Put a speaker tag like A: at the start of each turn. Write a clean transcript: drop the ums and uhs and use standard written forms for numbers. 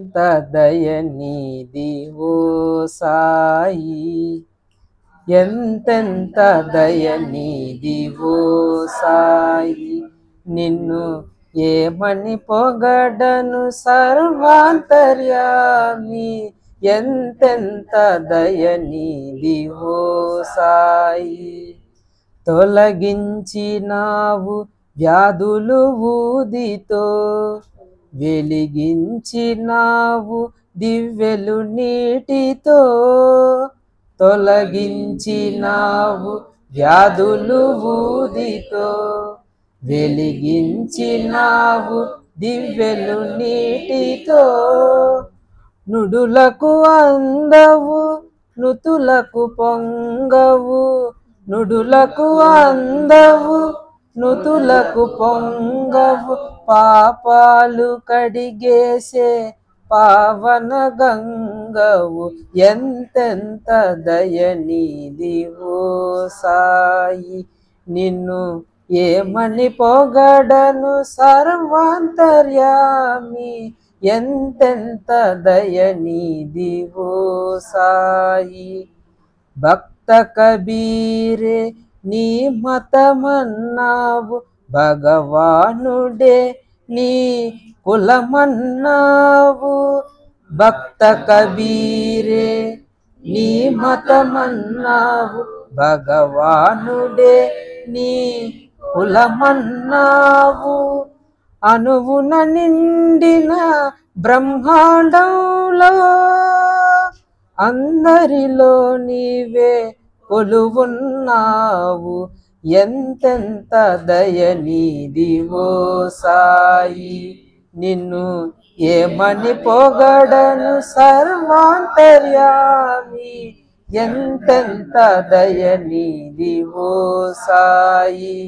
A: ఎంతెంత దయనీది ఓ సాయి, ఎంతెంత దయనీది ఓ సాయి. నిన్ను ఏమని పొగడను సర్వాంతర్యామి, ఎంతెంత దయనీది ఓ సాయి. తొలగించినావు వ్యాధులు ఊదితో, వెలిగించినావు దివ్వెలు నీటితో. తొలగించినావు వ్యాధులు ఊదితో, వెలిగించినావు దివ్వెలు నీటితో. నుడులకు అందవు నుతులకు పొంగవు, నుడులకు అందవు నుతులకు పొంగవు. పాపాలు కడిగేసే పావన గంగవు, ఎంతెంత దయనీది ఓ సాయి. నిన్ను ఏమని పొగడను సర్వాంతర్యామి, ఎంతెంత దయనీది ఓ సాయి. భక్త కబీరే నీ మతమన్నావు, భగవానుడే నీ కులమన్నావు. భక్త కబీరే నీ మతమన్నావు, భగవానుడే నీ కులమన్నావు. అణువున నిండిన బ్రహ్మాండంలో అందరిలో నీవే కొలువున్నావు, ఎంతెంత దయనీది ఓ సాయి. నిన్ను ఏమని పొగడను సర్వాంతర్యామి, ఎంతెంత దయనీది ఓ సాయి.